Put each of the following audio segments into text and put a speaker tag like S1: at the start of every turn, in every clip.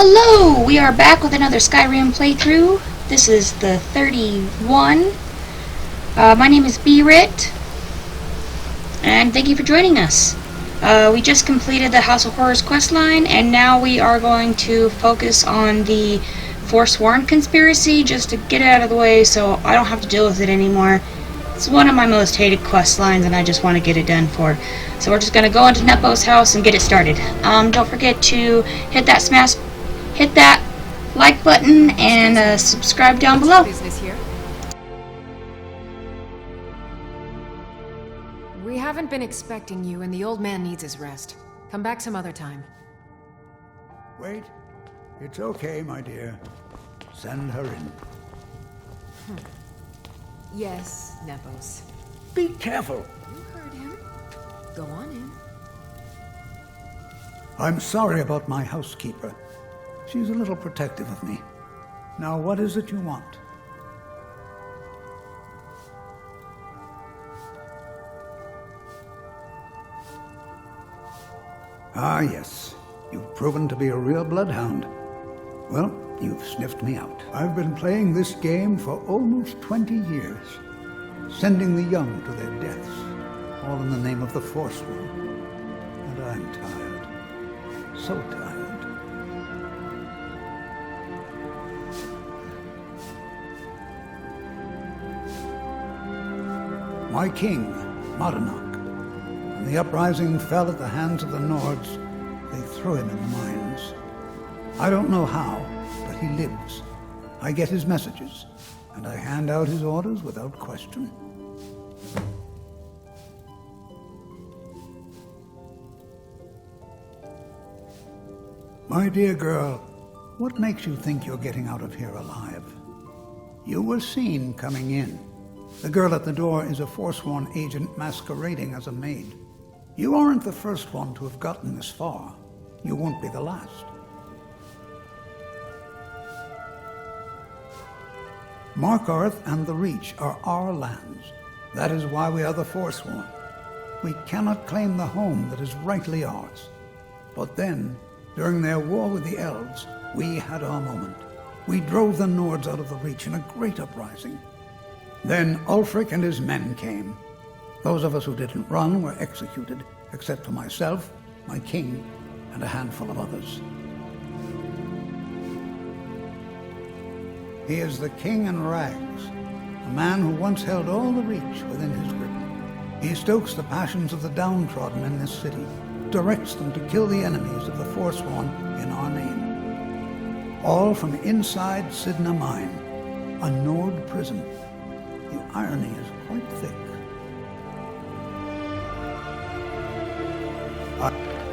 S1: Hello! We are back with another Skyrim playthrough. This is the 31. My name is B-ritt, and thank you for joining us. We just completed the House of Horrors questline, and now we are going to focus on the Foresworn Conspiracy, just to get it out of the way so I don't have to deal with it anymore. It's one of my most hated quest lines, and I just want to get it done for. So we're just going to go into Nepos' house and get it started. Don't forget to hit that like button and subscribe down below.
S2: Business here. We haven't been expecting you, and the old man needs his rest. Come back some other time.
S3: Wait. It's okay, my dear. Send her in.
S2: Yes, Nepos.
S3: Be careful.
S2: You heard him. Go on in.
S3: I'm sorry about my housekeeper. She's a little protective of me. Now, what is it you want? Ah, yes. You've proven to be a real bloodhound. Well, you've sniffed me out. I've been playing this game for almost 20 years, sending the young to their deaths, all in the name of the Foresworn. And I'm tired. So tired. My king, Madanach, when the uprising fell at the hands of the Nords, they threw him in the mines. I don't know how, but he lives. I get his messages, and I hand out his orders without question. My dear girl, what makes you think you're getting out of here alive? You were seen coming in. The girl at the door is a Foresworn agent masquerading as a maid. You aren't the first one to have gotten this far. You won't be the last. Markarth and the Reach are our lands. That is why we are the Foresworn. We cannot claim the home that is rightly ours. But then, during their war with the elves, we had our moment. We drove the Nords out of the Reach in a great uprising. Then Ulfric and his men came. Those of us who didn't run were executed, except for myself, my king, and a handful of others. He is the king in rags, a man who once held all the Reach within his grip. He stokes the passions of the downtrodden in this city, directs them to kill the enemies of the Foresworn in our name. All from inside Sidna Mine, a Nord prison. The irony is quite thick.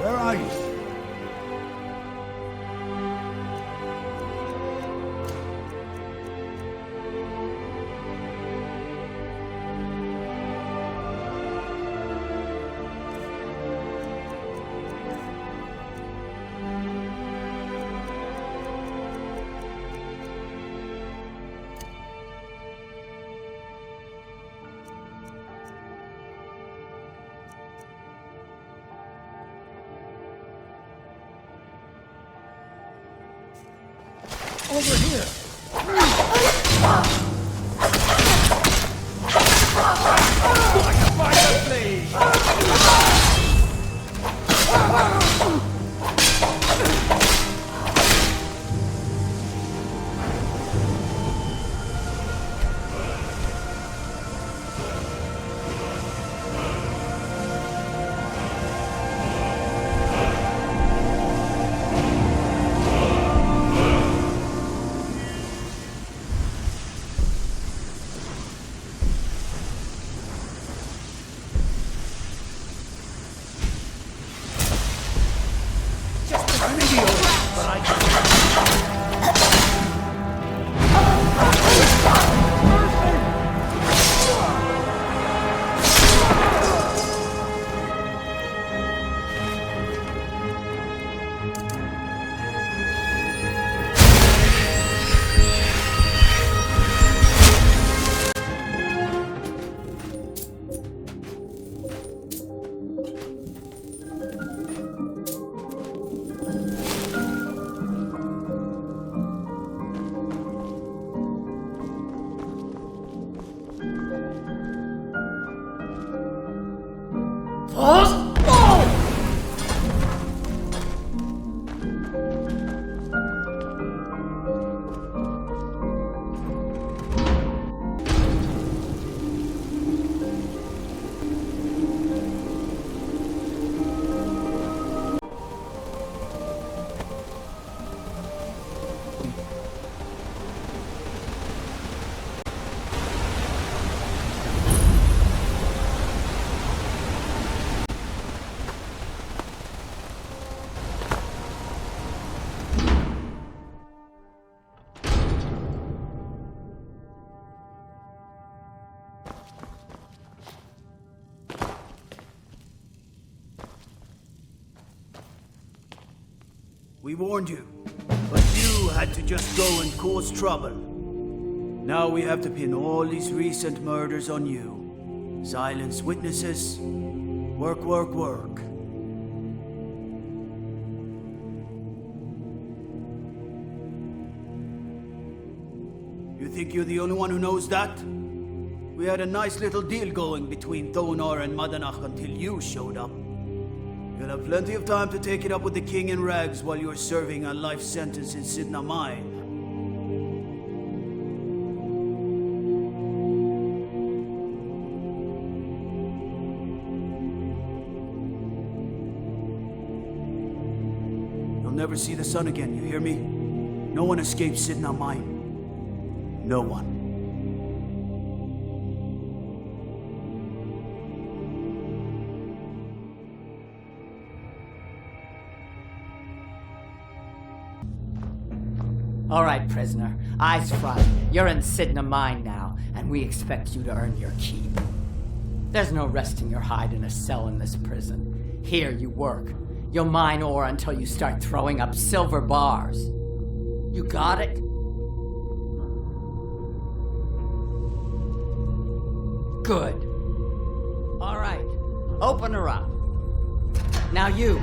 S3: Where are you? Over here!
S4: We warned you, but you had to just go and cause trouble. Now we have to pin all these recent murders on you. Silence witnesses. Work, work, work. You think you're the only one who knows that? We had a nice little deal going between Thonar and Madanach until you showed up. You'll have plenty of time to take it up with the king in rags while you're serving a life sentence in Sidna Mine. You'll never see the sun again, you hear me? No one escapes Sidna Mine. No one.
S5: All right, prisoner. Eyes front. You're in Sidna Mine now, and we expect you to earn your keep. There's no resting your hide in a cell in this prison. Here you work. You'll mine ore until you start throwing up silver bars. You got it? Good. All right. Open her up. Now you,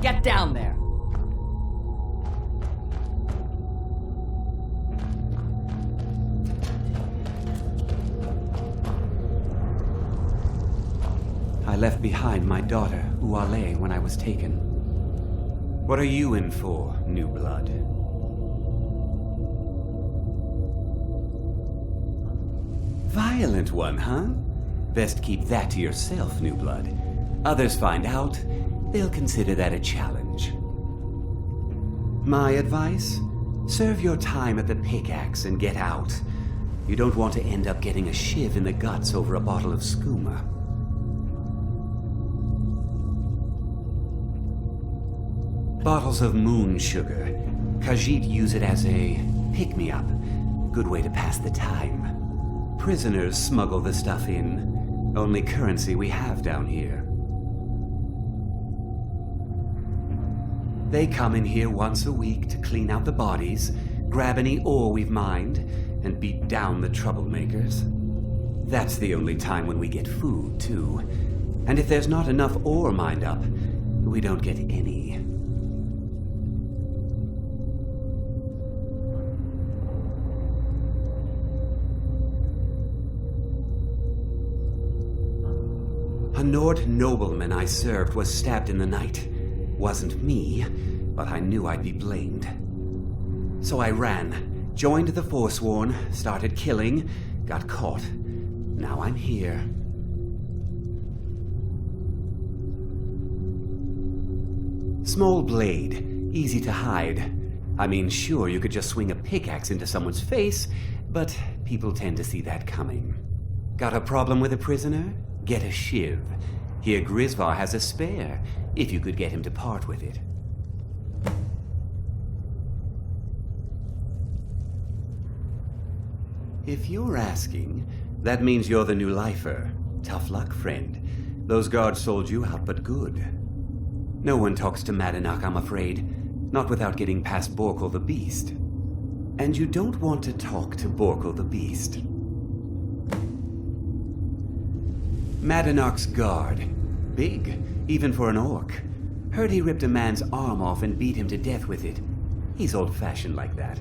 S5: get down there.
S6: I left behind my daughter, Uale, when I was taken. What are you in for, new blood? Violent one, huh? Best keep that to yourself, new blood. Others find out, they'll consider that a challenge. My advice? Serve your time at the pickaxe and get out. You don't want to end up getting a shiv in the guts over a bottle of skooma. Bottles of moon sugar. Khajiit use it as a pick-me-up. Good way to pass the time. Prisoners smuggle the stuff in. Only currency we have down here. They come in here once a week to clean out the bodies, grab any ore we've mined, and beat down the troublemakers. That's the only time when we get food, too. And if there's not enough ore mined up, we don't get any. A Nord nobleman I served was stabbed in the night. Wasn't me, but I knew I'd be blamed. So I ran, joined the Foresworn, started killing, got caught. Now I'm here. Small blade, easy to hide. I mean, sure, you could just swing a pickaxe into someone's face, but people tend to see that coming. Got a problem with a prisoner? Get a shiv. Here Grisvar has a spare, if you could get him to part with it. If you're asking, that means you're the new lifer. Tough luck, friend. Those guards sold you out, but good. No one talks to Madanach, I'm afraid. Not without getting past Borkul the Beast. And you don't want to talk to Borkul the Beast. Madanach's guard. Big, even for an orc. Heard he ripped a man's arm off and beat him to death with it. He's old-fashioned like that.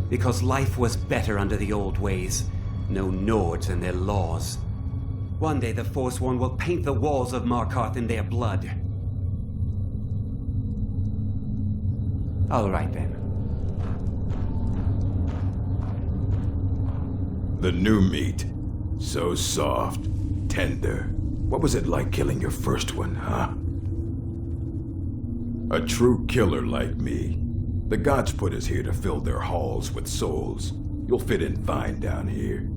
S6: Because life was better under the old ways. No Nords and their laws. One day the Foresworn will paint the walls of Markarth in their blood. All right then.
S7: The new meat. So soft, tender. What was it like killing your first one, huh? A true killer like me. The gods put us here to fill their halls with souls. You'll fit in fine down here.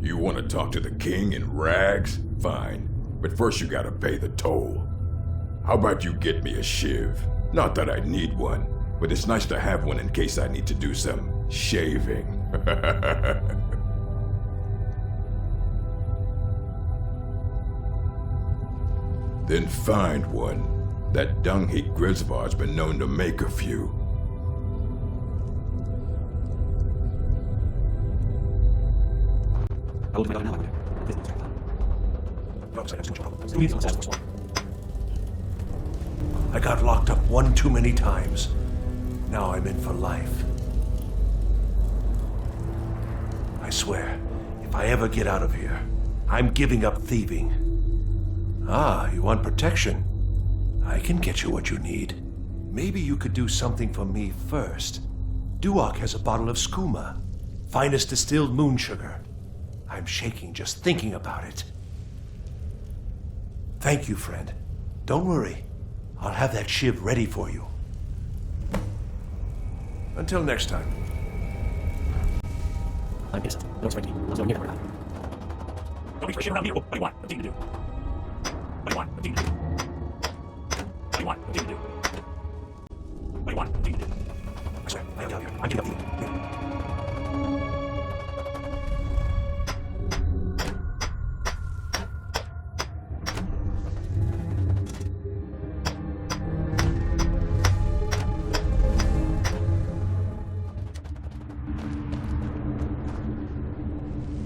S7: You want to talk to the king in rags? Fine. But first you gotta pay the toll. How about you get me a shiv? Not that I need one, but it's nice to have one in case I need to do some shaving. Then find one. That dung-heap Grisvar's been known to make a few.
S8: I got locked up one too many times. Now I'm in for life. I swear, if I ever get out of here, I'm giving up thieving. Ah, you want protection? I can get you what you need. Maybe you could do something for me first. Duok has a bottle of skooma, finest distilled moon sugar. I'm shaking just thinking about it. Thank you, friend. Don't worry. I'll have that shiv ready for you. Until next time.
S9: I'm pissed. No, it's ready. Let's go near that. Don't reach for shit around me. What do you want? What do you do? What do you want? What do you do? What do you want? What do you do? What do you want? What do you do? I swear, I am down here. I'm giving up thieving.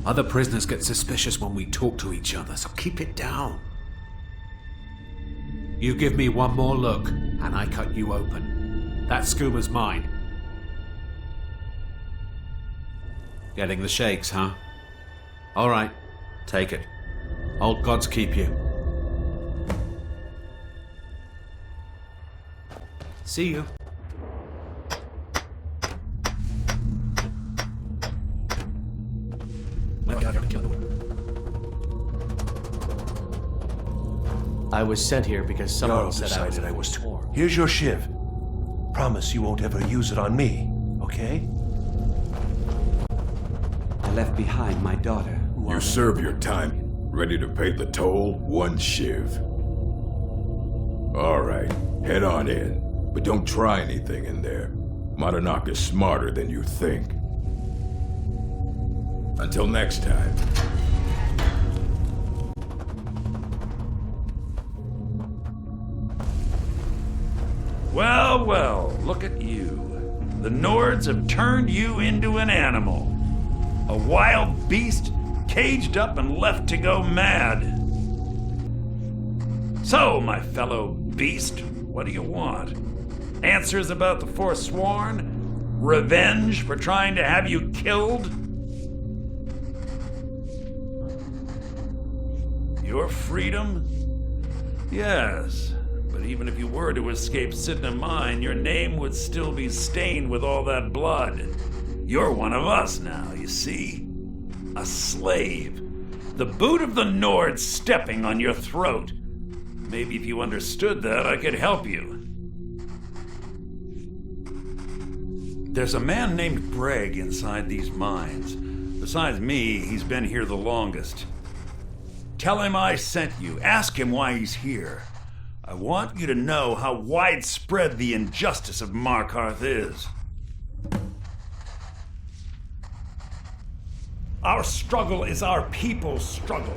S10: Other prisoners get suspicious when we talk to each other, so keep it down. You give me one more look, and I cut you open. That skooma's mine. Getting the shakes, huh? All right, take it. Old gods keep you. See you.
S9: I was sent here because someone
S8: Jarl
S9: said I was
S8: decided I was too. Here's your shiv. Promise you won't ever use it on me, okay?
S6: I left behind my daughter.
S7: You serve your time. Ready to pay the toll? One shiv. Alright, head on in. But don't try anything in there. Madanach is smarter than you think. Until next time.
S11: Well, well, look at you. The Nords have turned you into an animal. A wild beast caged up and left to go mad. So, my fellow beast, what do you want? Answers about the Foresworn? Revenge for trying to have you killed? Your freedom? Yes. But even if you were to escape Sidna Mine, your name would still be stained with all that blood. You're one of us now, you see? A slave. The boot of the Nord stepping on your throat. Maybe if you understood that, I could help you. There's a man named Breg inside these mines. Besides me, he's been here the longest. Tell him I sent you. Ask him why he's here. I want you to know how widespread the injustice of Markarth is. Our struggle is our people's struggle.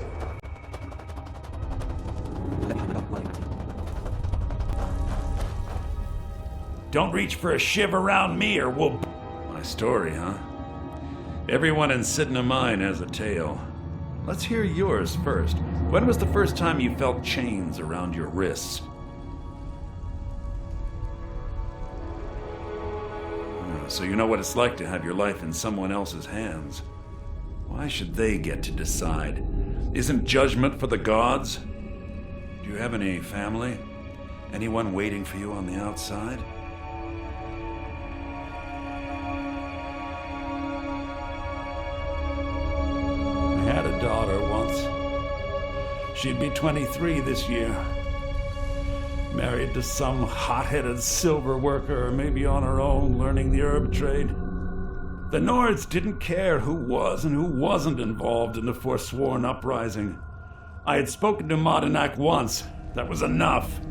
S11: Don't reach for a shiv around me or we'll... My story, huh? Everyone in Sidna Mine has a tale. Let's hear yours first. When was the first time you felt chains around your wrists? So you know what it's like to have your life in someone else's hands. Why should they get to decide? Isn't judgment for the gods? Do you have any family? Anyone waiting for you on the outside? I had a daughter once. She'd be 23 this year. Married to some hot-headed silver worker, or maybe on her own, learning the herb trade. The Nords didn't care who was and who wasn't involved in the Foresworn uprising. I had spoken to Madanach once. That was enough.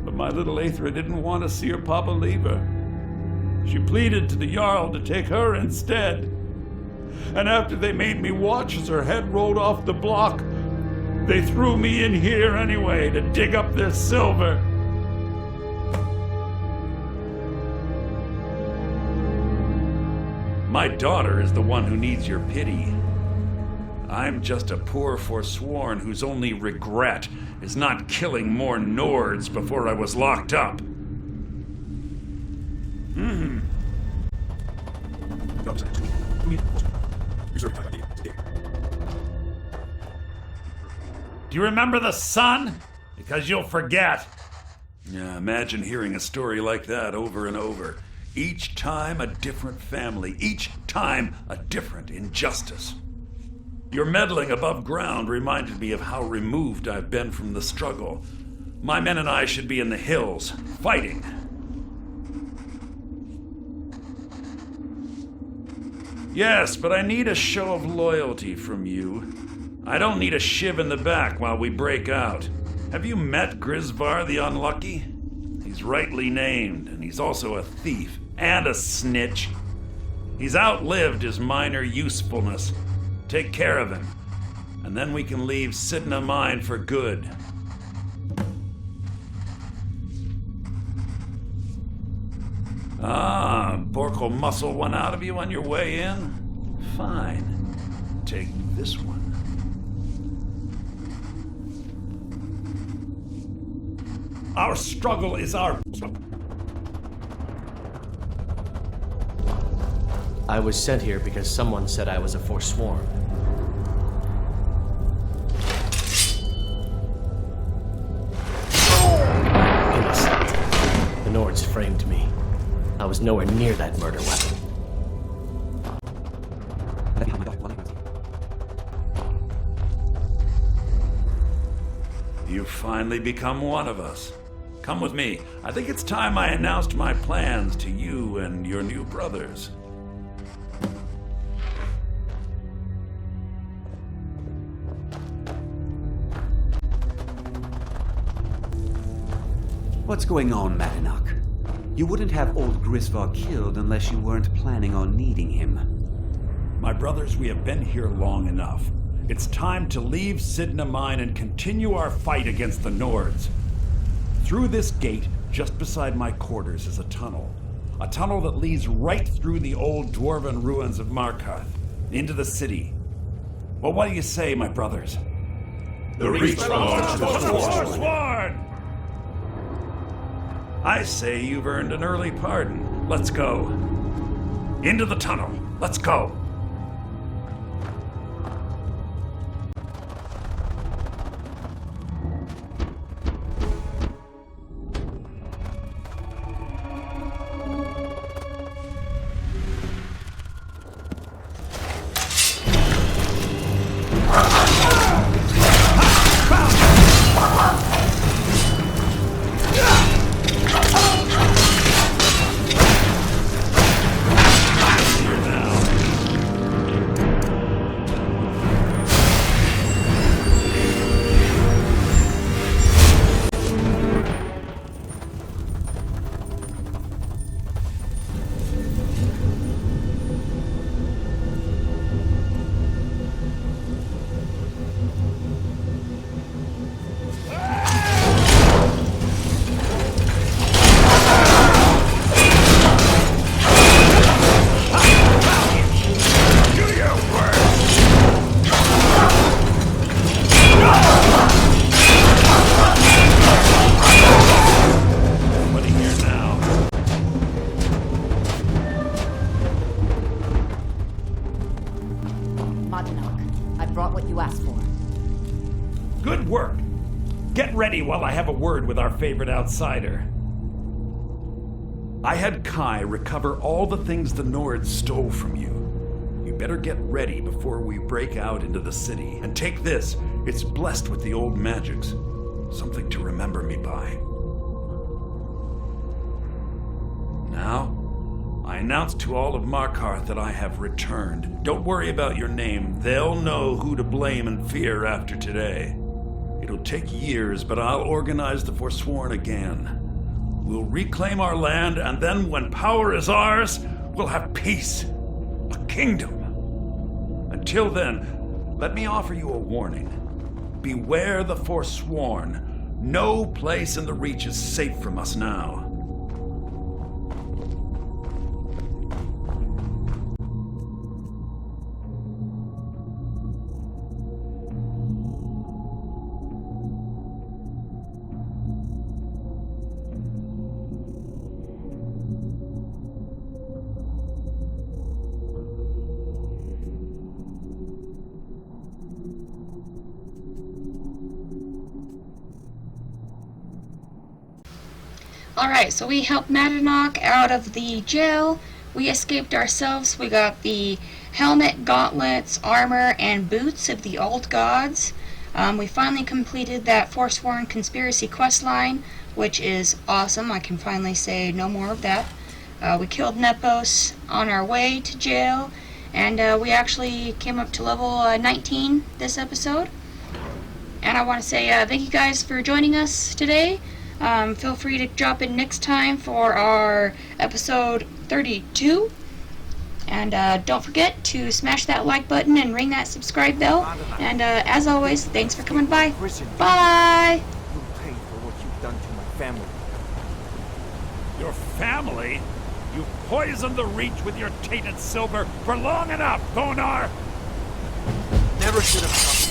S11: But my little Aethra didn't want to see her papa leave her. She pleaded to the Jarl to take her instead. And after they made me watch as her head rolled off the block, They threw me in here anyway to dig up their silver. My daughter is the one who needs your pity. I'm just a poor Foresworn whose only regret is not killing more Nords before I was locked up. Do you remember the sun? Because you'll forget. Yeah, imagine hearing a story like that over and over. Each time a different family, each time a different injustice. Your meddling above ground reminded me of how removed I've been from the struggle. My men and I should be in the hills, fighting. Yes, but I need a show of loyalty from you. I don't need a shiv in the back while we break out. Have you met Grisvar the Unlucky? He's rightly named, and he's also a thief and a snitch. He's outlived his minor usefulness. Take care of him, and then we can leave Sidna Mine for good. Ah, Bork will muscle one out of you on your way in? Fine. Take this one. Our struggle is our...
S12: I was sent here because someone said I was a Foresworn. Innocent. The Nords framed me. I was nowhere near that murder weapon.
S11: You've finally become one of us. Come with me. I think it's time I announced my plans to you and your new brothers.
S6: What's going on, Madanach? You wouldn't have old Grisvar killed unless you weren't planning on needing him.
S11: My brothers, we have been here long enough. It's time to leave Sidna Mine and continue our fight against the Nords. Through this gate, just beside my quarters, is a tunnel. A tunnel that leads right through the old dwarven ruins of Markarth, into the city. Well, what do you say, my brothers?
S9: The Reach belongs to the
S11: Foresworn! I say you've earned an early pardon. Let's go. Into the tunnel. Let's go.
S5: Madanach, I brought what you asked for.
S11: Good work. Get ready while I have a word with our favorite outsider. I had Kai recover all the things the Nords stole from you. You better get ready before we break out into the city. And take this. It's blessed with the old magics. Something to remember me by. Now, I announce to all of Markarth that I have returned. Don't worry about your name. They'll know who to blame and fear after today. It'll take years, but I'll organize the Foresworn again. We'll reclaim our land, and then when power is ours, we'll have peace. A kingdom. Until then, let me offer you a warning. beware the Foresworn. No place in the Reach is safe from us now.
S1: Alright, so we helped Madanach out of the jail. We escaped ourselves. We got the helmet, gauntlets, armor, and boots of the old gods. We finally completed that Foresworn Conspiracy questline, which is awesome. I can finally say no more of that. We killed Nepos on our way to jail, and we actually came up to level 19 this episode. And I want to say thank you guys for joining us today. Feel free to drop in next time for our episode 32. And don't forget to smash that like button and ring that subscribe bell. And as always, thanks for coming by. Bye!
S13: You'll pay for what you've done to my family.
S11: Your family? You poisoned the Reach with your tainted silver for long enough, Thonar!
S13: Never should have come.